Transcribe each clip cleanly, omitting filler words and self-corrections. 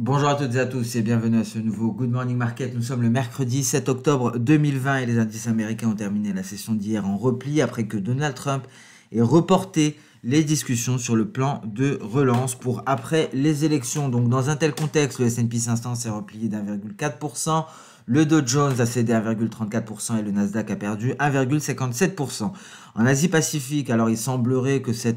Bonjour à toutes et à tous et bienvenue à ce nouveau Good Morning Market. Nous sommes le mercredi 7 octobre 2020 et les indices américains ont terminé la session d'hier en repli après que Donald Trump ait reporté les discussions sur le plan de relance pour après les élections. Donc dans un tel contexte, le S&P 500 s'est replié d'1,4%, le Dow Jones a cédé 1,34% et le Nasdaq a perdu 1,57%. En Asie-Pacifique, alors il semblerait que ces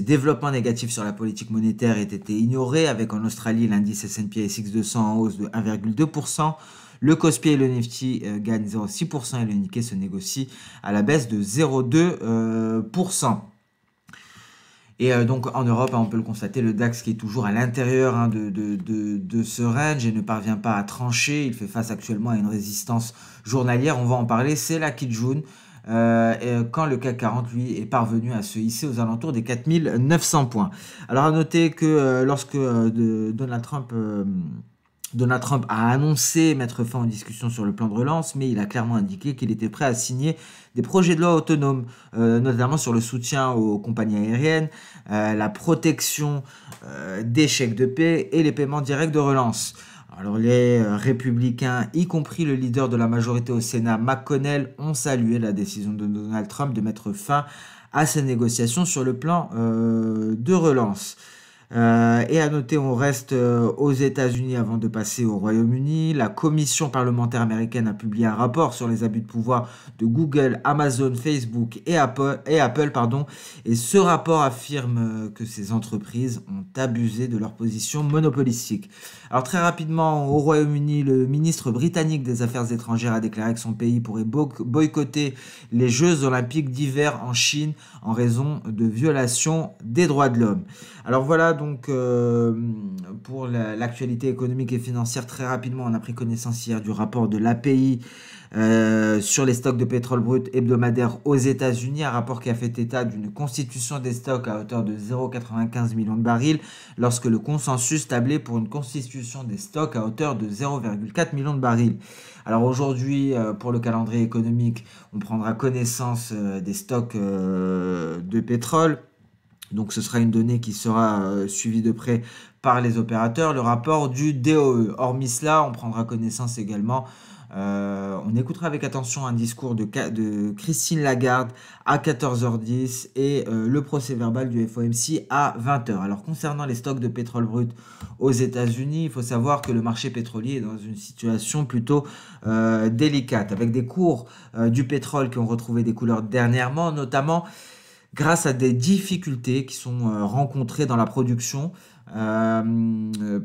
développements négatifs sur la politique monétaire aient été ignorés, avec en Australie l'indice S&P ASX 200 en hausse de 1,2%. Le Kospi et le Nifty gagnent 0,6% et le Nikkei se négocie à la baisse de 0,2%. Et donc en Europe, on peut le constater, le DAX qui est toujours à l'intérieur de ce range et ne parvient pas à trancher. Il fait face actuellement à une résistance journalière. On va en parler, c'est la Kijun. Quand le CAC 40, lui, est parvenu à se hisser aux alentours des 4900 points. Alors à noter que lorsque Donald Trump a annoncé mettre fin aux discussions sur le plan de relance, mais il a clairement indiqué qu'il était prêt à signer des projets de loi autonomes, notamment sur le soutien aux compagnies aériennes, la protection des chèques de paie et les paiements directs de relance. Alors les républicains, y compris le leader de la majorité au Sénat, McConnell, ont salué la décision de Donald Trump de mettre fin à ces négociations sur le plan de relance. Et à noter, on reste aux États-Unis avant de passer au Royaume-Uni. La commission parlementaire américaine a publié un rapport sur les abus de pouvoir de Google, Amazon, Facebook et Apple, pardon. Et ce rapport affirme que ces entreprises ont abusé de leur position monopolistique. Alors très rapidement, au Royaume-Uni, le ministre britannique des Affaires étrangères a déclaré que son pays pourrait boycotter les Jeux olympiques d'hiver en Chine en raison de violations des droits de l'homme. Alors voilà donc pour l'actualité économique et financière. Très rapidement, on a pris connaissance hier du rapport de l'API sur les stocks de pétrole brut hebdomadaires aux États-Unis, un rapport qui a fait état d'une constitution des stocks à hauteur de 0,95 millions de barils, lorsque le consensus tablait pour une constitution des stocks à hauteur de 0,4 millions de barils. Alors aujourd'hui, pour le calendrier économique, on prendra connaissance des stocks de pétrole. Donc ce sera une donnée qui sera suivie de près par les opérateurs, le rapport du DOE. Hormis cela, on prendra connaissance également, on écoutera avec attention un discours de Christine Lagarde à 14h10 et le procès verbal du FOMC à 20h. Alors concernant les stocks de pétrole brut aux États-Unis, il faut savoir que le marché pétrolier est dans une situation plutôt délicate, avec des cours du pétrole qui ont retrouvé des couleurs dernièrement, notamment grâce à des difficultés qui sont rencontrées dans la production,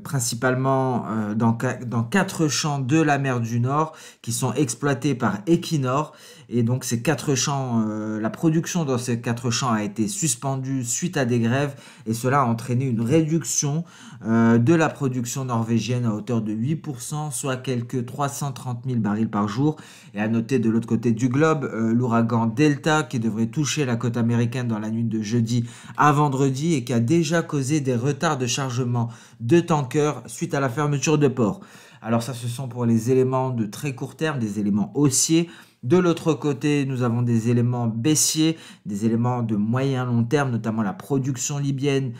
principalement dans 4 champs de la mer du Nord qui sont exploités par Equinor. Et donc ces 4 champs, la production dans ces 4 champs a été suspendue suite à des grèves et cela a entraîné une réduction de la production norvégienne à hauteur de 8%, soit quelques 330 000 barils par jour. Et à noter de l'autre côté du globe, l'ouragan Delta qui devrait toucher la côte américaine dans la nuit de jeudi à vendredi et qui a déjà causé des retards de chargement de tankers suite à la fermeture de ports. Alors ça, ce sont pour les éléments de très court terme, des éléments haussiers. De l'autre côté, nous avons des éléments baissiers, des éléments de moyen long terme, notamment la production libyenne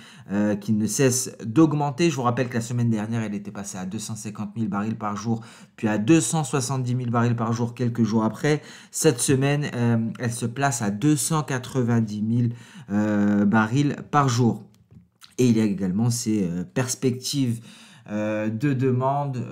qui ne cesse d'augmenter. Je vous rappelle que la semaine dernière, elle était passée à 250 000 barils par jour, puis à 270 000 barils par jour quelques jours après. Cette semaine, elle se place à 290 000 barils par jour. Et il y a également ces perspectives de demande,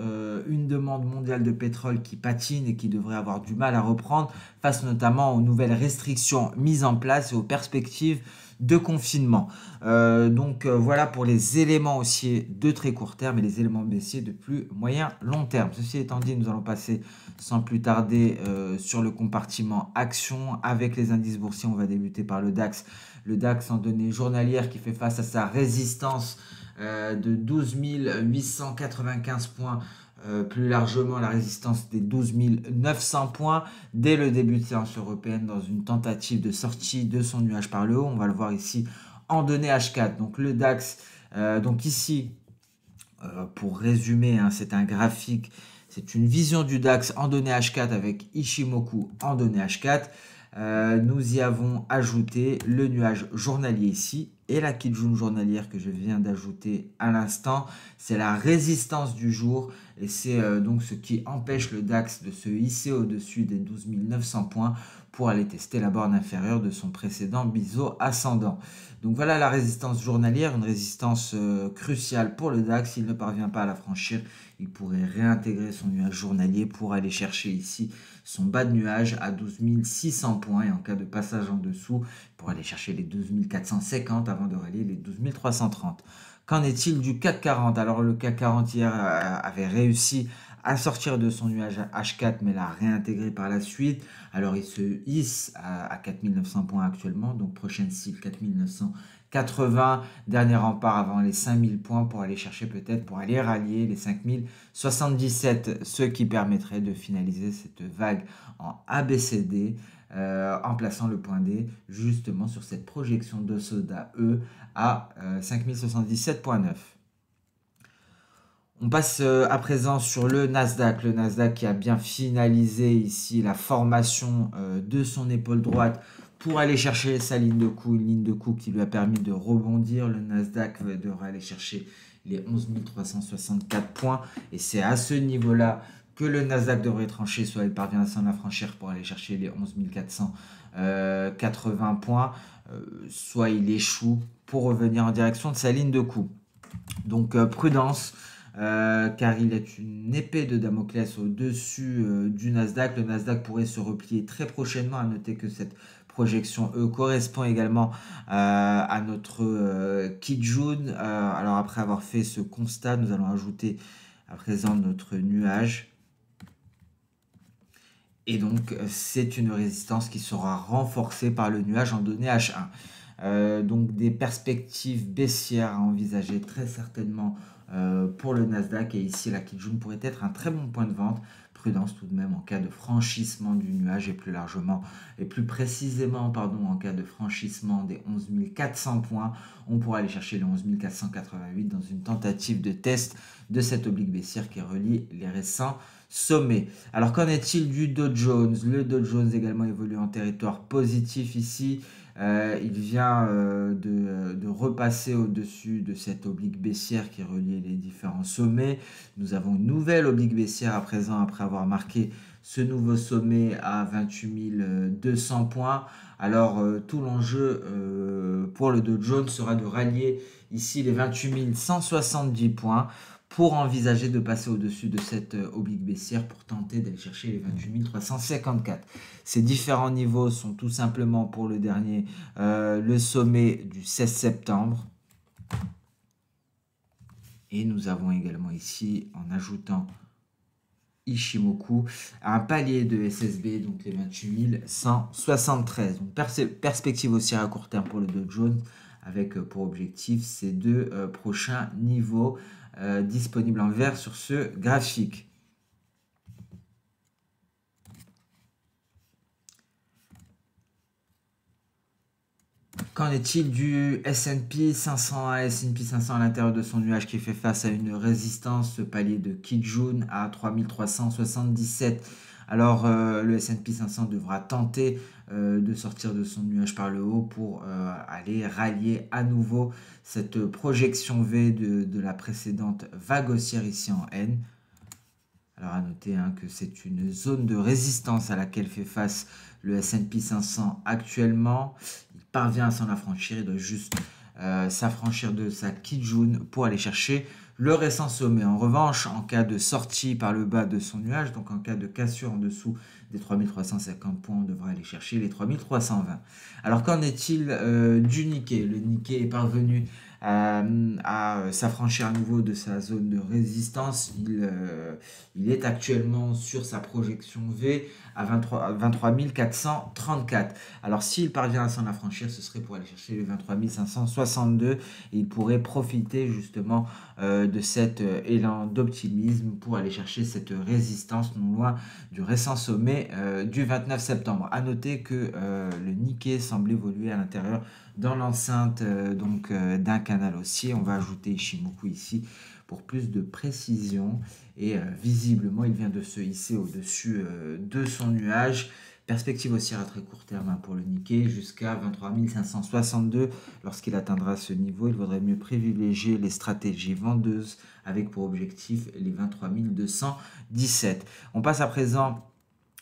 une demande mondiale de pétrole qui patine et qui devrait avoir du mal à reprendre face notamment aux nouvelles restrictions mises en place et aux perspectives de confinement. Voilà pour les éléments haussiers de très court terme et les éléments baissiers de plus moyen long terme. Ceci étant dit, nous allons passer sans plus tarder sur le compartiment action avec les indices boursiers. On va débuter par le DAX. Le DAX en données journalières qui fait face à sa résistance de 12 895 points, plus largement la résistance des 12 900 points dès le début de séance européenne dans une tentative de sortie de son nuage par le haut. On va le voir ici en données H4. Donc le DAX, donc ici, pour résumer, hein, c'est un graphique, c'est une vision du DAX en données H4 avec Ishimoku en données H4. nous y avons ajouté le nuage journalier ici et la Kijun journalière que je viens d'ajouter à l'instant. C'est la résistance du jour et c'est donc ce qui empêche le DAX de se hisser au-dessus des 12 900 points pour aller tester la borne inférieure de son précédent biseau ascendant. Donc voilà la résistance journalière, une résistance cruciale pour le DAX. S'il ne parvient pas à la franchir, il pourrait réintégrer son nuage journalier pour aller chercher ici son bas de nuage à 12 600 points. Et en cas de passage en dessous, pour aller chercher les 12 450 avant de rallier les 12 330. Qu'en est-il du CAC 40? Alors le CAC 40 hier avait réussi à sortir de son nuage H4 mais l'a réintégré par la suite. Alors il se hisse à 4900 points actuellement, donc prochaine cible 4980, dernier rempart avant les 5000 points pour aller chercher peut-être, pour aller rallier les 5077, ce qui permettrait de finaliser cette vague en ABCD en plaçant le point D justement sur cette projection de Soda E à 5077.9. On passe à présent sur le Nasdaq qui a bien finalisé ici la formation de son épaule droite pour aller chercher sa ligne de coup, une ligne de coup qui lui a permis de rebondir. Le Nasdaq devra aller chercher les 11 364 points et c'est à ce niveau-là que le Nasdaq devrait trancher, soit il parvient à s'en affranchir pour aller chercher les 11 480 points, soit il échoue pour revenir en direction de sa ligne de coup. Donc prudence. Car il est une épée de Damoclès au-dessus du Nasdaq. Le Nasdaq pourrait se replier très prochainement. À noter que cette projection E correspond également à notre Kijun. Alors après avoir fait ce constat, nous allons ajouter à présent notre nuage. Et donc c'est une résistance qui sera renforcée par le nuage en données H1. Donc des perspectives baissières à envisager très certainement pour le Nasdaq, et ici la Kijun pourrait être un très bon point de vente. Prudence tout de même en cas de franchissement du nuage et plus largement et plus précisément en cas de franchissement des 11 400 points, on pourra aller chercher les 11 488 dans une tentative de test de cette oblique baissière qui relie les récents sommets. Alors qu'en est-il du Dow Jones? Le Dow Jones également évolue en territoire positif ici. Il vient de repasser au-dessus de cette oblique baissière qui reliait les différents sommets. Nous avons une nouvelle oblique baissière à présent après avoir marqué ce nouveau sommet à 28 200 points. Alors tout l'enjeu pour le Dow Jones sera de rallier ici les 28 170 points pour envisager de passer au-dessus de cette oblique baissière pour tenter d'aller chercher les 28 354. Ces différents niveaux sont tout simplement pour le dernier le sommet du 16 septembre. Et nous avons également ici, en ajoutant Ishimoku, un palier de SSB, donc les 28 173. Donc perspective aussi à court terme pour le Dow Jones, avec pour objectif ces deux prochains niveaux disponibles en vert sur ce graphique. Qu'en est-il du S&P 500 S&P 500 à l'intérieur de son nuage qui fait face à une résistance, ce palier de Kijun à 3377. Alors le S&P 500 devra tenter de sortir de son nuage par le haut pour aller rallier à nouveau cette projection V de la précédente vague haussière ici en N. Alors à noter que c'est une zone de résistance à laquelle fait face le S&P 500 actuellement. Il parvient à s'en affranchir, il doit juste s'affranchir de sa Kijun pour aller chercher le récent sommet. En revanche, en cas de sortie par le bas de son nuage, donc en cas de cassure en dessous des 3350 points, on devrait aller chercher les 3320. Alors qu'en est-il du Nikkei? Le Nikkei est parvenu à s'affranchir à nouveau de sa zone de résistance. Il est actuellement sur sa projection V à 23 434. Alors s'il parvient à s'en affranchir, ce serait pour aller chercher les 23 562 et il pourrait profiter justement de cet élan d'optimisme pour aller chercher cette résistance non loin du récent sommet du 29 septembre. A noter que le Nikkei semble évoluer à l'intérieur dans l'enceinte d'un canal haussier. On va ajouter Ishimoku ici pour plus de précision et visiblement il vient de se hisser au-dessus de son nuage Perspective haussière à très court terme hein, pour le Nikkei jusqu'à 23 562. Lorsqu'il atteindra ce niveau, il vaudrait mieux privilégier les stratégies vendeuses avec pour objectif les 23 217. On passe à présent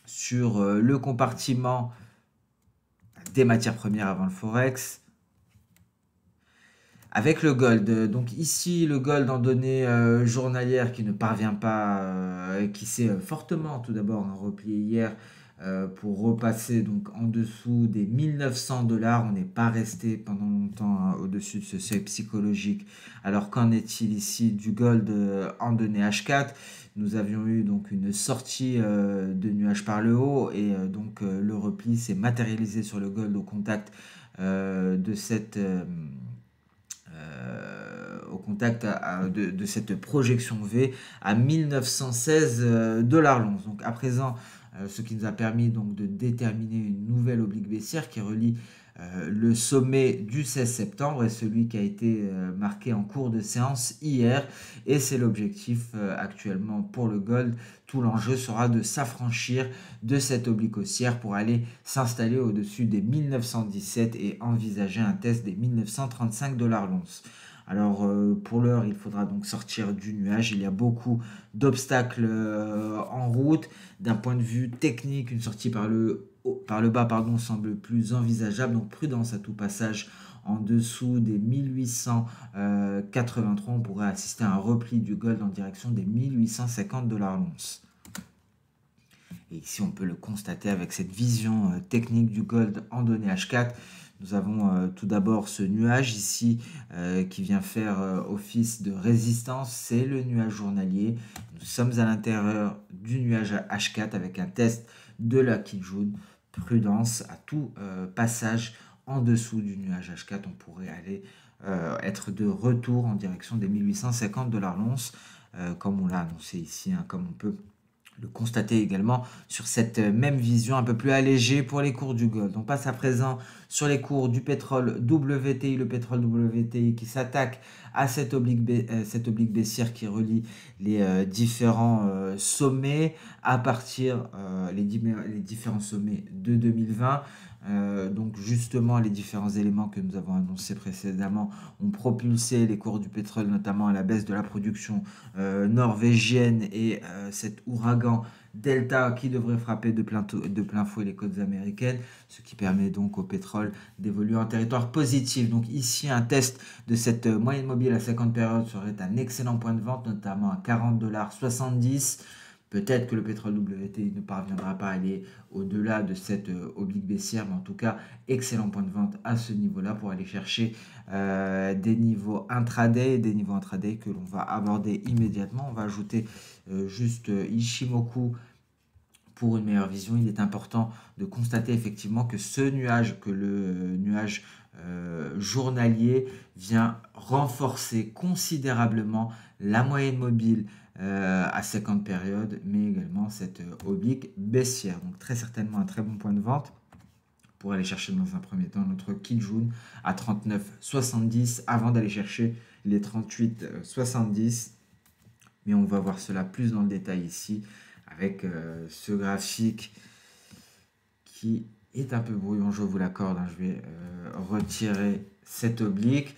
sur le compartiment des matières premières avant le Forex. Avec le gold, donc ici le gold en données journalières qui ne parvient pas, qui s'est fortement tout d'abord replié hier pour repasser donc en dessous des 1900 $. On n'est pas resté pendant longtemps hein, au-dessus de ce seuil psychologique. Alors qu'en est-il ici du gold en données H4? Nous avions eu donc une sortie de nuages par le haut et donc le repli s'est matérialisé sur le gold au contact de cette de cette projection V à 1916 $ l'once. Donc à présent, ce qui nous a permis donc de déterminer une nouvelle oblique baissière qui relie le sommet du 16 septembre et celui qui a été marqué en cours de séance hier. Et c'est l'objectif actuellement pour le gold. Tout l'enjeu sera de s'affranchir de cette oblique haussière pour aller s'installer au-dessus des 1917 et envisager un test des 1935 $ l'once. Alors pour l'heure, il faudra donc sortir du nuage. Il y a beaucoup d'obstacles en route. D'un point de vue technique, une sortie par le bas semble plus envisageable. Donc prudence à tout passage en dessous des 1883. On pourrait assister à un repli du gold en direction des 1850 $ l'once. Et ici, on peut le constater avec cette vision technique du gold en données H4. Nous avons tout d'abord ce nuage ici qui vient faire office de résistance. C'est le nuage journalier. Nous sommes à l'intérieur du nuage H4 avec un test de la Kijun. Prudence à tout passage en dessous du nuage H4. On pourrait aller être de retour en direction des 1850 $ l'once, comme on l'a annoncé ici, hein, comme on peut le constater également sur cette même vision un peu plus allégée pour les cours du gold. On passe à présent sur les cours du pétrole WTI, le pétrole WTI qui s'attaque à cette oblique baissière qui relie les différents sommets à partir les différents sommets de 2020. Donc justement les différents éléments que nous avons annoncés précédemment ont propulsé les cours du pétrole notamment à la baisse de la production norvégienne et cet ouragan Delta qui devrait frapper de plein fouet les côtes américaines, ce qui permet donc au pétrole d'évoluer en territoire positif. Donc ici un test de cette moyenne mobile à 50 périodes serait un excellent point de vente, notamment à 40,70 $. Peut-être que le pétrole WTI ne parviendra pas à aller au-delà de cette oblique baissière, mais en tout cas, excellent point de vente à ce niveau-là pour aller chercher des niveaux intraday que l'on va aborder immédiatement. On va ajouter juste Ishimoku pour une meilleure vision. Il est important de constater effectivement que le nuage journalier vient renforcer considérablement la moyenne mobile à 50 périodes, mais également cette oblique baissière. Donc très certainement un très bon point de vente pour aller chercher dans un premier temps notre Kijun à 39,70 avant d'aller chercher les 38,70. Mais on va voir cela plus dans le détail ici avec ce graphique qui est un peu brouillon, je vous l'accorde. Hein, je vais retirer cette oblique.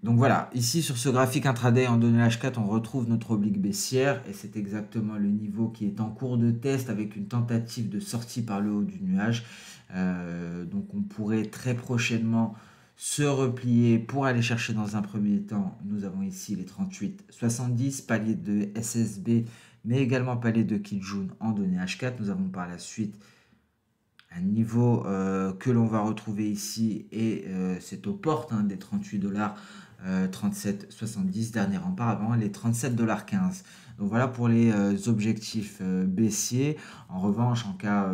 Donc voilà, ici sur ce graphique intraday en données H4, on retrouve notre oblique baissière et c'est exactement le niveau qui est en cours de test avec une tentative de sortie par le haut du nuage. Donc on pourrait très prochainement se replier pour aller chercher dans un premier temps. Nous avons ici les 38,70, palier de SSB, mais également palier de Kijun en données H4. Nous avons par la suite un niveau que l'on va retrouver ici et c'est aux portes des 38 $. 37,70, dernier rempart avant les 37,15 $. Donc voilà pour les objectifs baissiers. En revanche, en cas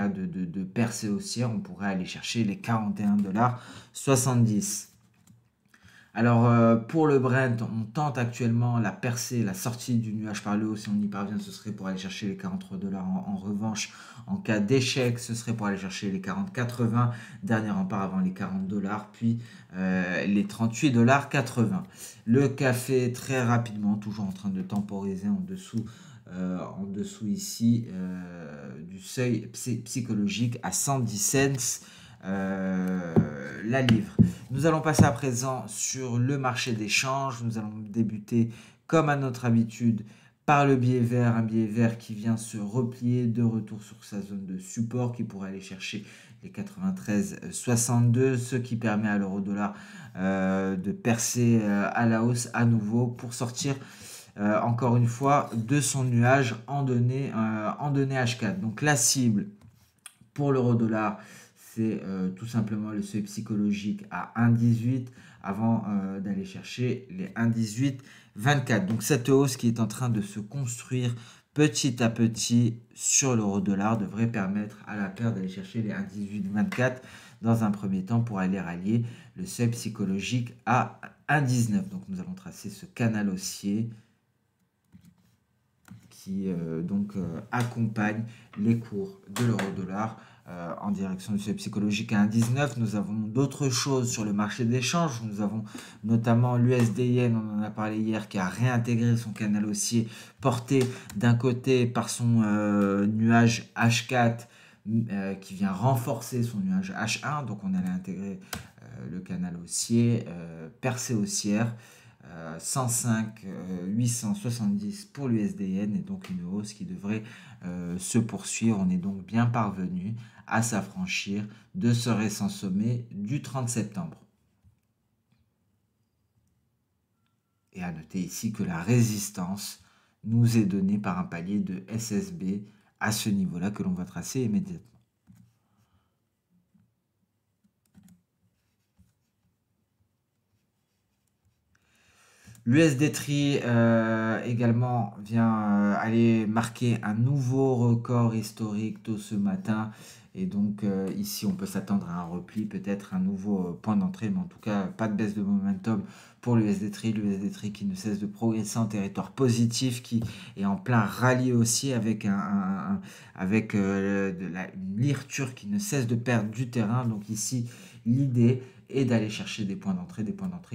de percée haussière, on pourrait aller chercher les 41,70 $. Alors pour le Brent, on tente actuellement la percée, la sortie du nuage par le haut. Si on y parvient, ce serait pour aller chercher les 43 $. En revanche, en cas d'échec, ce serait pour aller chercher les 40,80, dernier rempart avant les 40 $, puis les 38,80 $. Le café, très rapidement, toujours en train de temporiser en dessous en dessous ici du seuil psychologique à 110 cents la livre. Nous allons passer à présent sur le marché des changes. Nous allons débuter comme à notre habitude par le billet vert, un billet vert qui vient se replier de retour sur sa zone de support, qui pourrait aller chercher les 93,62, ce qui permet à l'euro-dollar de percer à la hausse à nouveau pour sortir encore une fois de son nuage en données H4. Donc la cible pour l'euro-dollar, c'est tout simplement le seuil psychologique à 1,18 avant d'aller chercher les 1,1824. Donc cette hausse qui est en train de se construire petit à petit sur l'euro-dollar devrait permettre à la paire d'aller chercher les 1,1824 dans un premier temps pour aller rallier le seuil psychologique à 1,19. Donc nous allons tracer ce canal haussier qui accompagne les cours de l'euro-dollar en direction du seuil psychologique à 1,19. Nous avons d'autres choses sur le marché d'échange. Nous avons notamment l'USD-Yen, on en a parlé hier, qui a réintégré son canal haussier porté d'un côté par son nuage H4 qui vient renforcer son nuage H1. Donc on allait intégrer le canal haussier, percée haussière. 105 870 pour l'USD-Yen et donc une hausse qui devrait se poursuivre. On est donc bien parvenu à s'affranchir de ce récent sommet du 30 septembre. Et à noter ici que la résistance nous est donnée par un palier de SSB à ce niveau-là que l'on va tracer immédiatement. L'USD-TRI également vient aller marquer un nouveau record historique tôt ce matin. Et donc ici, on peut s'attendre à un repli, peut-être un nouveau point d'entrée, mais en tout cas, pas de baisse de momentum pour l'USD-TRI. L'USD-TRI qui ne cesse de progresser en territoire positif, qui est en plein rallye aussi avec, une lire turque qui ne cesse de perdre du terrain. Donc ici, l'idée et d'aller chercher des points d'entrée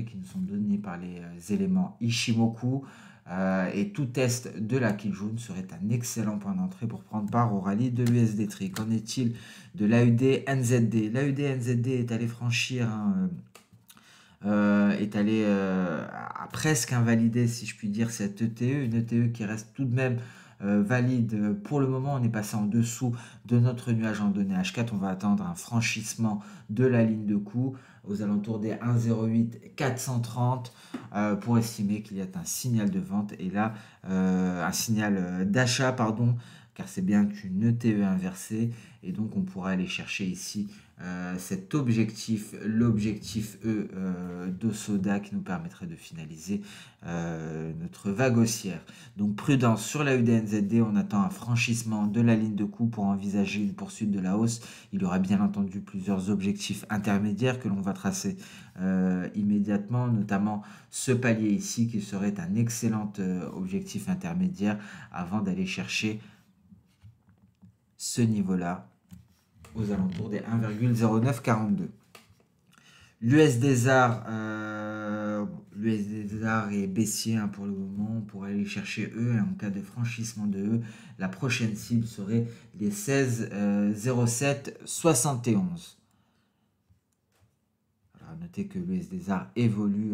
qui nous sont donnés par les éléments Ishimoku. Et tout test de la Kijun serait un excellent point d'entrée pour prendre part au rallye de l'USD-TRI. Qu'en est-il de l'AUD-NZD? L'AUD-NZD est allé franchir, est allé à presque invalider, si je puis dire, cette ETE, une ETE qui reste tout de même valide. Pour le moment, on est passé en dessous de notre nuage en données H4. On va attendre un franchissement de la ligne de coup aux alentours des 1,08 430 pour estimer qu'il y a un signal de vente et là un signal d'achat, pardon, car c'est bien qu'une ETE inversée et donc on pourra aller chercher ici cet objectif, l'objectif E d'Osoda qui nous permettrait de finaliser notre vague haussière. Donc prudence sur la UDNZD, on attend un franchissement de la ligne de coup pour envisager une poursuite de la hausse. Il y aura bien entendu plusieurs objectifs intermédiaires que l'on va tracer immédiatement, notamment ce palier ici qui serait un excellent objectif intermédiaire avant d'aller chercher ce niveau-là aux alentours des 1,0942. L'USD-ZAR est baissier pour le moment. On pourrait aller chercher E et en cas de franchissement de E, la prochaine cible serait les 16,0771. Notez que l'USD-ZAR évolue,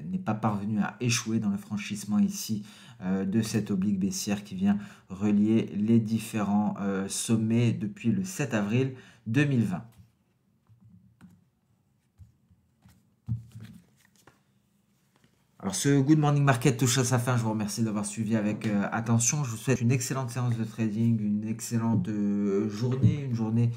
n'est pas parvenu à échouer dans le franchissement ici de cette oblique baissière qui vient relier les différents sommets depuis le 7 avril 2020. Alors ce Good Morning Market touche à sa fin, je vous remercie d'avoir suivi avec attention. Je vous souhaite une excellente séance de trading, une excellente journée, une journée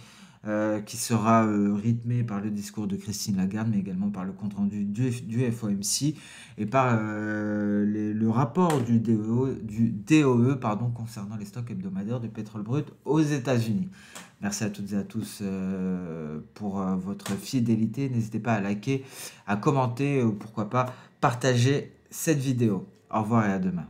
qui sera rythmée par le discours de Christine Lagarde, mais également par le compte-rendu du FOMC et par le rapport du DOE concernant les stocks hebdomadaires de pétrole brut aux États-Unis. Merci à toutes et à tous pour votre fidélité. N'hésitez pas à liker, à commenter ou pourquoi pas partager cette vidéo. Au revoir et à demain.